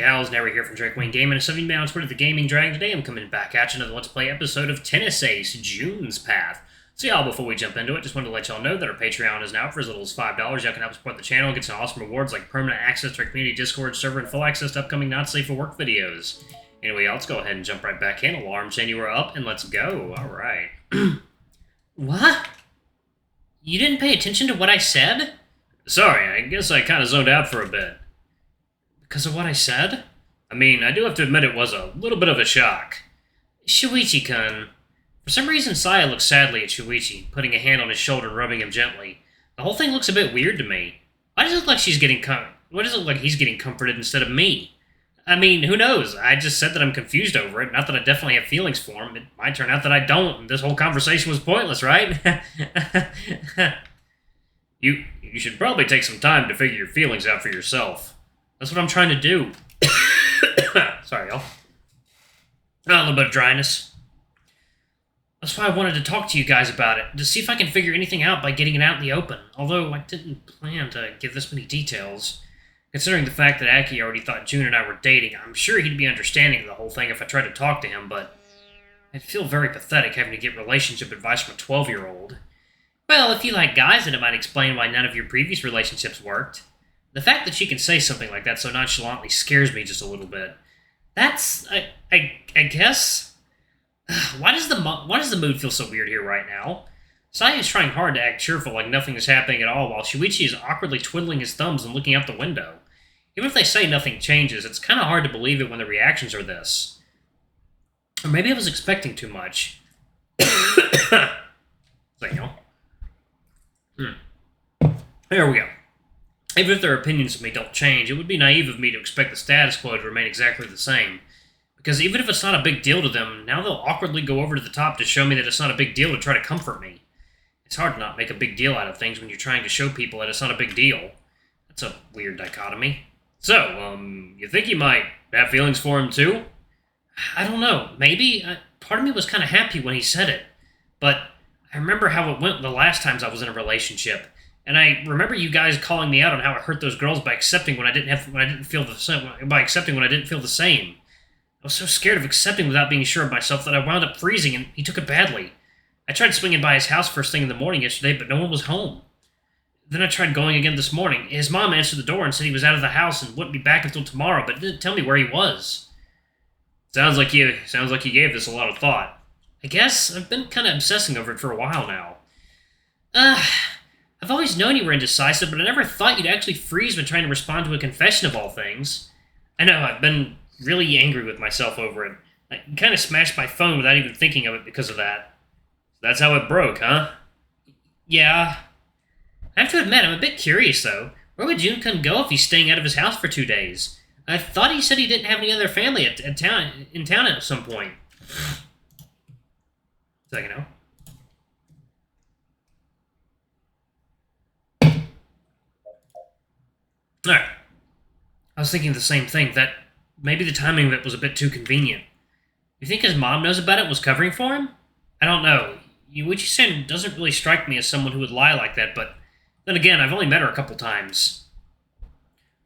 gals, now we're here from Drake Wayne Gaming, and 70 bounds for the Gaming Dragon. Today I'm coming back at you another Let's Play episode of Tennis Ace, June's Path. So y'all, before we jump into it, just wanted to let y'all know that our Patreon is now for as little as $5. Y'all can help support the channel, get some awesome rewards like permanent access to our community Discord server and full access to upcoming Not Safe for Work videos. Anyway, let's go ahead and jump right back in. Alarm chain, you are up, and let's go. Alright. What? You didn't pay attention to what I said? Sorry, I guess I kind of zoned out for a bit. Because of what I said? I mean, I do have to admit it was a little bit of a shock. Shuichi-kun. For some reason, Saya looks sadly at Shuichi, putting a hand on his shoulder and rubbing him gently. The whole thing looks a bit weird to me. Why does it look like he's getting comforted instead of me? I mean, who knows? I just said that I'm confused over it, not that I definitely have feelings for him. It might turn out that I don't, and this whole conversation was pointless, right? You should probably take some time to figure your feelings out for yourself. That's what I'm trying to do. Sorry, y'all. A little bit of dryness. That's why I wanted to talk to you guys about it, to see if I can figure anything out by getting it out in the open, although I didn't plan to give this many details. Considering the fact that Aki already thought June and I were dating, I'm sure he'd be understanding of the whole thing if I tried to talk to him, but I'd feel very pathetic having to get relationship advice from a 12-year-old. Well, if you like guys, then it might explain why none of your previous relationships worked. The fact that she can say something like that so nonchalantly scares me just a little bit. That's, I guess... Why does the mood feel so weird here right now? Saya is trying hard to act cheerful like nothing is happening at all, while Shuichi is awkwardly twiddling his thumbs and looking out the window. Even if they say nothing changes, it's kind of hard to believe it when the reactions are this. Or maybe I was expecting too much. So, you know. There we go. Even if their opinions of me don't change, it would be naive of me to expect the status quo to remain exactly the same. Because even if it's not a big deal to them, now they'll awkwardly go over to the top to show me that it's not a big deal to try to comfort me. It's hard to not make a big deal out of things when you're trying to show people that it's not a big deal. That's a weird dichotomy. So, you think you might have feelings for him too? I don't know. Maybe. Part of me was kind of happy when he said it. But I remember how it went the last times I was in a relationship. And I remember you guys calling me out on how it hurt those girls by accepting when I didn't feel the same. I was so scared of accepting without being sure of myself that I wound up freezing, and he took it badly. I tried swinging by his house first thing in the morning yesterday, but no one was home. Then I tried going again this morning. His mom answered the door and said he was out of the house and wouldn't be back until tomorrow, but didn't tell me where he was. Sounds like you gave this a lot of thought. I guess I've been kind of obsessing over it for a while now. I've always known you were indecisive, but I never thought you'd actually freeze when trying to respond to a confession of all things. I know, I've been really angry with myself over it. I kind of smashed my phone without even thinking of it because of that. That's how it broke, huh? Yeah. I have to admit, I'm a bit curious, though. Where would Jun-kun go if he's staying out of his house for 2 days? I thought he said he didn't have any other family in town at some point. So, you know. Alright. I was thinking the same thing, that maybe the timing of it was a bit too convenient. You think his mom knows about it and was covering for him? I don't know. Yuichi-san doesn't really strike me as someone who would lie like that, but then again, I've only met her a couple times.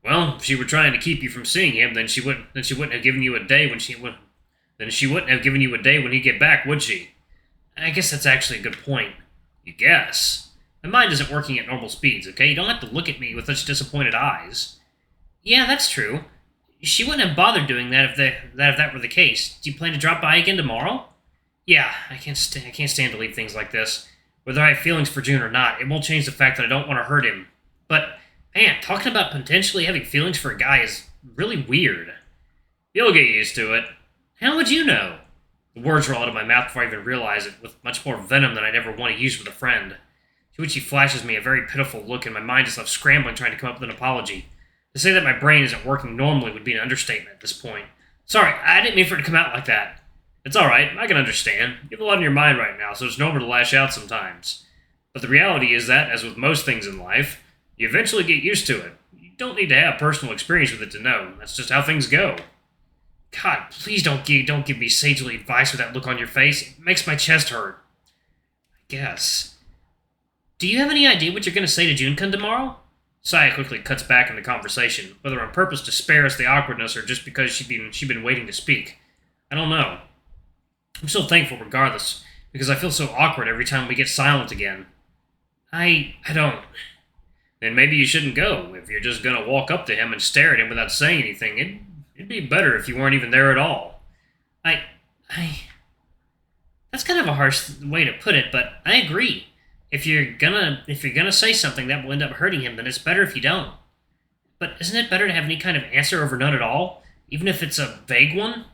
Well, if she were trying to keep you from seeing him, then she wouldn't have given you a day when he'd get back, would she? I guess that's actually a good point. You guess. My mind isn't working at normal speeds, okay? You don't have to look at me with such disappointed eyes. Yeah, that's true. She wouldn't have bothered doing that if that were the case. Do you plan to drop by again tomorrow? Yeah, I can't stand to leave things like this. Whether I have feelings for June or not, it won't change the fact that I don't want to hurt him. But, man, talking about potentially having feelings for a guy is really weird. You'll get used to it. How would you know? The words roll out of my mouth before I even realize it, with much more venom than I'd ever want to use with a friend. To which he flashes me a very pitiful look, and my mind is left scrambling trying to come up with an apology. To say that my brain isn't working normally would be an understatement at this point. Sorry, I didn't mean for it to come out like that. It's alright, I can understand. You have a lot on your mind right now, so it's normal to lash out sometimes. But the reality is that, as with most things in life, you eventually get used to it. You don't need to have personal experience with it to know. That's just how things go. God, please don't give me sagely advice with that look on your face. It makes my chest hurt. I guess. Do you have any idea what you're going to say to Jun-kun tomorrow? Saya quickly cuts back in the conversation, whether on purpose to spare us the awkwardness or just because she'd been waiting to speak. I don't know. I'm still thankful regardless, because I feel so awkward every time we get silent again. I don't. Then maybe you shouldn't go. If you're just gonna walk up to him and stare at him without saying anything, it'd be better if you weren't even there at all. I, I. That's kind of a harsh way to put it, but I agree. If you're gonna say something that will end up hurting him, then it's better if you don't. But isn't it better to have any kind of answer over none at all, even if it's a vague one?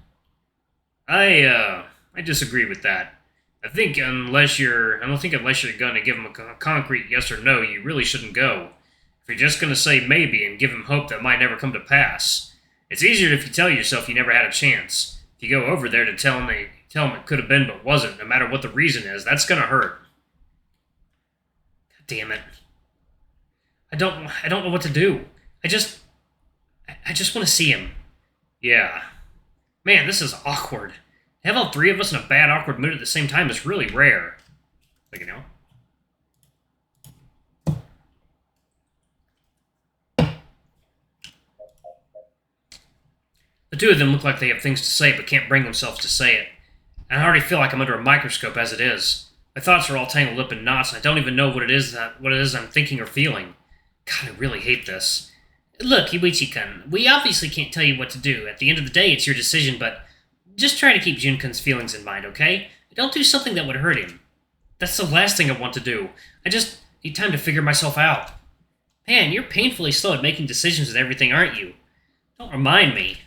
I disagree with that. I don't think unless you're gonna give him a concrete yes or no, you really shouldn't go. If you're just gonna say maybe and give him hope that might never come to pass, it's easier if you tell yourself you never had a chance. If you go over there to tell him it could have been but wasn't, no matter what the reason is, that's gonna hurt. God damn it! I don't know what to do. I just want to see him. Yeah, man, this is awkward. To have all three of us in a bad, awkward mood at the same time is really rare. Like, The two of them look like they have things to say but can't bring themselves to say it. And I already feel like I'm under a microscope as it is. My thoughts are all tangled up in knots, and I don't even know what it is I'm thinking or feeling. God, I really hate this. Look, Yuichi-kun, we obviously can't tell you what to do. At the end of the day, it's your decision, but just try to keep Jun-kun's feelings in mind, okay? Don't do something that would hurt him. That's the last thing I want to do. I just need time to figure myself out. Man, you're painfully slow at making decisions with everything, aren't you? Don't remind me.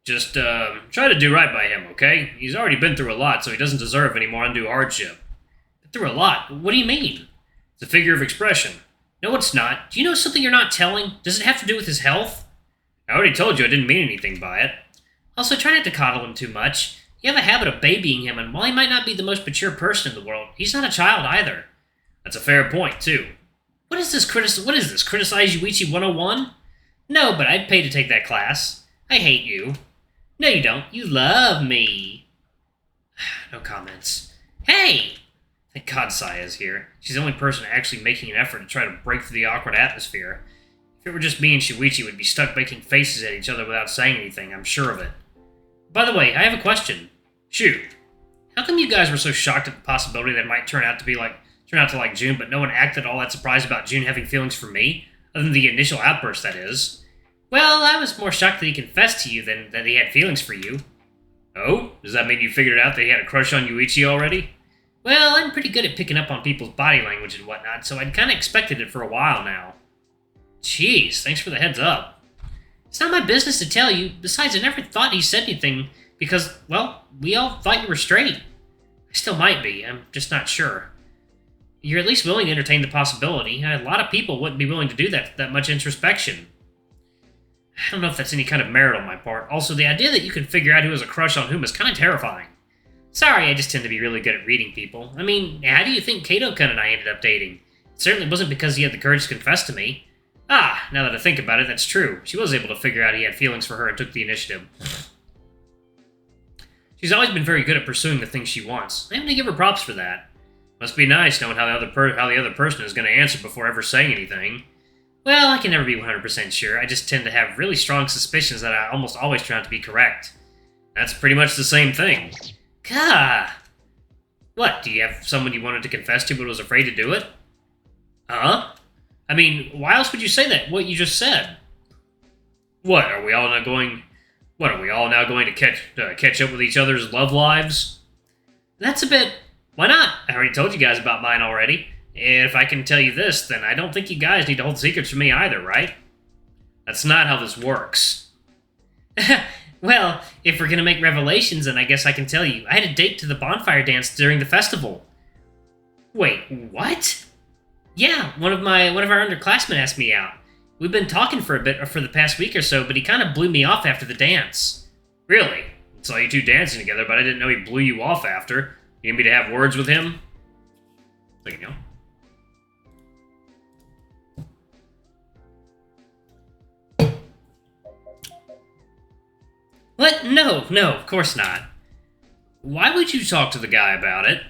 Just, try to do right by him, okay? He's already been through a lot, so he doesn't deserve any more undue hardship. Been through a lot? What do you mean? It's a figure of expression. No, it's not. Do you know something you're not telling? Does it have to do with his health? I already told you I didn't mean anything by it. Also, try not to coddle him too much. You have a habit of babying him, and while he might not be the most mature person in the world, he's not a child either. That's a fair point, too. What is this, Criticize Yuichi 101? No, but I'd pay to take that class. I hate you. No, you don't. You love me. No comments. Hey! Thank God Saya's here. She's the only person actually making an effort to try to break through the awkward atmosphere. If it were just me and Shuichi, we'd be stuck making faces at each other without saying anything, I'm sure of it. By the way, I have a question. Shoot. How come you guys were so shocked at the possibility that it might turn out to like June, but no one acted all that surprised about June having feelings for me? Other than the initial outburst, that is. Well, I was more shocked that he confessed to you than that he had feelings for you. Oh? Does that mean you figured out that he had a crush on Yuichi already? Well, I'm pretty good at picking up on people's body language and whatnot, so I'd kind of expected it for a while now. Jeez, thanks for the heads up. It's not my business to tell you. Besides, I never thought he said anything because, well, we all thought you were straight. I still might be, I'm just not sure. You're at least willing to entertain the possibility, and a lot of people wouldn't be willing to do that much introspection. I don't know if that's any kind of merit on my part. Also, the idea that you can figure out who has a crush on whom is kind of terrifying. Sorry, I just tend to be really good at reading people. I mean, how do you think Kato-kun and I ended up dating? It certainly wasn't because he had the courage to confess to me. Ah, now that I think about it, that's true. She was able to figure out he had feelings for her and took the initiative. She's always been very good at pursuing the things she wants. I have to give her props for that. Must be nice knowing how the other person is going to answer before ever saying anything. Well, I can never be 100% sure. I just tend to have really strong suspicions that I almost always turn out to be correct. That's pretty much the same thing. Gah! What, do you have someone you wanted to confess to but was afraid to do it? Huh? I mean, why else would you say that? What you just said? What, are we all now going to catch up with each other's love lives? That's a bit... Why not? I already told you guys about mine already. And if I can tell you this, then I don't think you guys need to hold secrets from me either, right? That's not how this works. Well, if we're gonna make revelations, then I guess I can tell you. I had a date to the bonfire dance during the festival. Wait, what? Yeah, one of our underclassmen asked me out. We've been talking for a bit, or for the past week or so, but he kind of blew me off after the dance. Really? I saw you two dancing together, but I didn't know he blew you off after. You need me to have words with him? So, What? No, of course not. Why would you talk to the guy about it?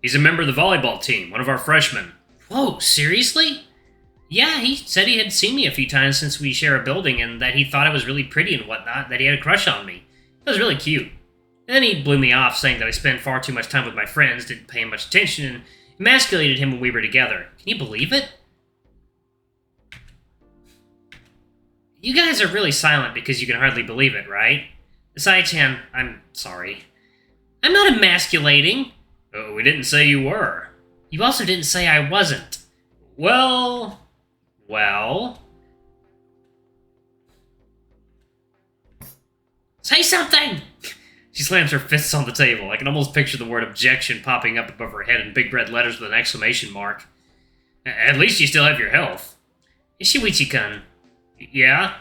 He's a member of the volleyball team, one of our freshmen. Whoa, seriously? Yeah, he said he had seen me a few times since we share a building and that he thought I was really pretty and whatnot, that he had a crush on me. It was really cute. And then he blew me off, saying that I spent far too much time with my friends, didn't pay him much attention, and emasculated him when we were together. Can you believe it? You guys are really silent because you can hardly believe it, right? Sai-chan, I'm sorry. I'm not emasculating. Oh, we didn't say you were. You also didn't say I wasn't. Well... Say something! She slams her fists on the table. I can almost picture the word objection popping up above her head in big red letters with an exclamation mark. At least you still have your health. Shuichi-kun. Yeah?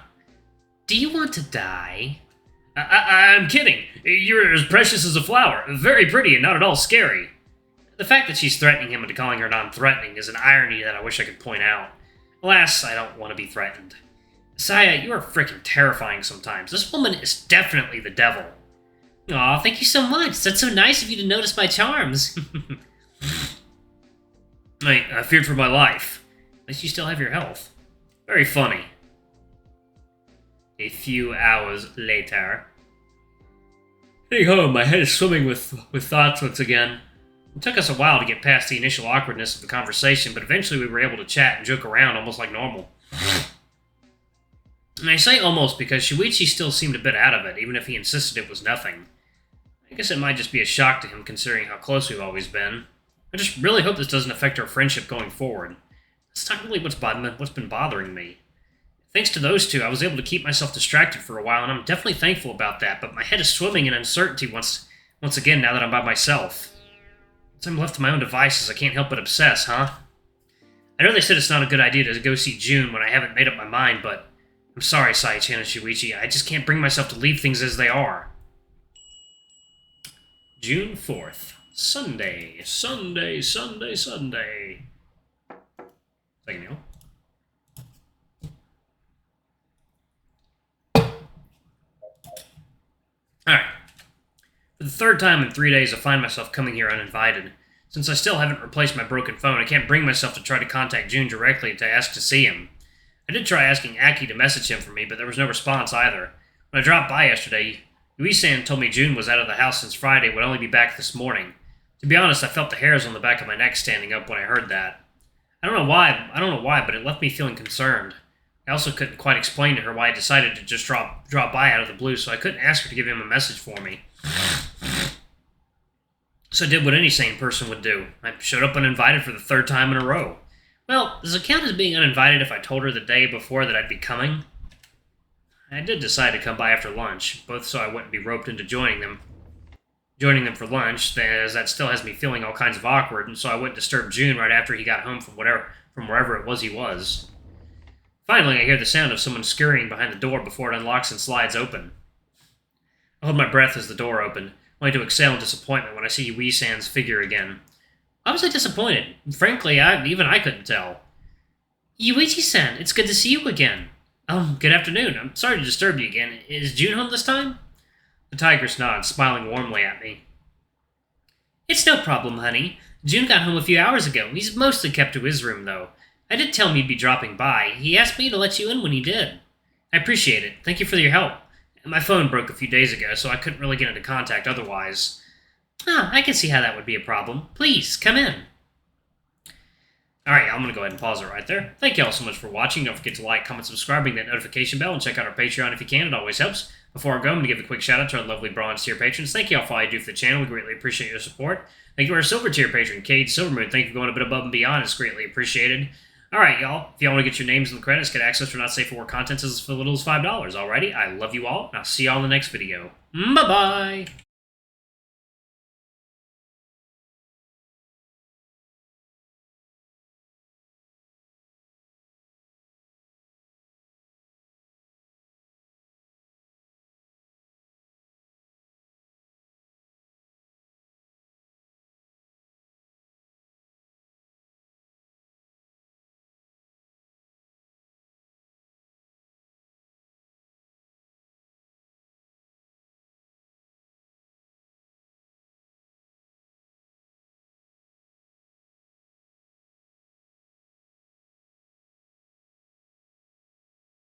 Do you want to die? I'm kidding. You're as precious as a flower. Very pretty and not at all scary. The fact that she's threatening him into calling her non-threatening is an irony that I wish I could point out. Alas, I don't want to be threatened. Saya, you are freaking terrifying sometimes. This woman is definitely the devil. Aw, thank you so much. That's so nice of you to notice my charms. I feared for my life. At least you still have your health. Very funny. A few hours later. Hey ho, my head is swimming with thoughts once again. It took us a while to get past the initial awkwardness of the conversation, but eventually we were able to chat and joke around almost like normal. And I say almost because Shuichi still seemed a bit out of it, even if he insisted it was nothing. I guess it might just be a shock to him considering how close we've always been. I just really hope this doesn't affect our friendship going forward. That's not really what's been bothering me. Thanks to those two, I was able to keep myself distracted for a while, and I'm definitely thankful about that, but my head is swimming in uncertainty once again now that I'm by myself. Once I'm left to my own devices, I can't help but obsess, huh? I know they said it's not a good idea to go see June when I haven't made up my mind, but I'm sorry, Sai-chan and Shuichi, I just can't bring myself to leave things as they are. June 4th. Sunday. Second meal. Alright. For the third time in 3 days, I find myself coming here uninvited. Since I still haven't replaced my broken phone, I can't bring myself to try to contact June directly to ask to see him. I did try asking Aki to message him for me, but there was no response either. When I dropped by yesterday, Yui-san told me June was out of the house since Friday and would only be back this morning. To be honest, I felt the hairs on the back of my neck standing up when I heard that. I don't know why, but it left me feeling concerned. I also couldn't quite explain to her why I decided to just drop by out of the blue, so I couldn't ask her to give him a message for me. So I did what any sane person would do. I showed up uninvited for the third time in a row. Well, does it count as being uninvited if I told her the day before that I'd be coming? I did decide to come by after lunch, both so I wouldn't be roped into joining them for lunch, as that still has me feeling all kinds of awkward, and so I wouldn't disturb June right after he got home from wherever it was he was. Finally, I hear the sound of someone scurrying behind the door before it unlocks and slides open. I hold my breath as the door opened, only to exhale in disappointment when I see Yui-san's figure again. Why was I disappointed? Frankly, even I couldn't tell. Yuichi-san, it's good to see you again. Good afternoon. I'm sorry to disturb you again. Is June home this time? The tigress nods, smiling warmly at me. It's no problem, honey. June got home a few hours ago. He's mostly kept to his room, though. I did tell him you'd be dropping by. He asked me to let you in when he did. I appreciate it. Thank you for your help. My phone broke a few days ago, so I couldn't really get into contact otherwise. I can see how that would be a problem. Please, come in. Alright, I'm going to go ahead and pause it right there. Thank you all so much for watching. Don't forget to like, comment, subscribe, ring that notification bell, and check out our Patreon if you can. It always helps. Before I go, I'm going to give a quick shout out to our lovely bronze tier patrons. Thank you all for all you do for the channel. We greatly appreciate your support. Thank you to our silver tier patron, Cade Silvermoon. Thank you for going a bit above and beyond. It's greatly appreciated. Alright, y'all. If y'all want to get your names in the credits, get access to not safe for work content as little as $5. Alrighty, I love you all, and I'll see y'all in the next video. Bye-bye!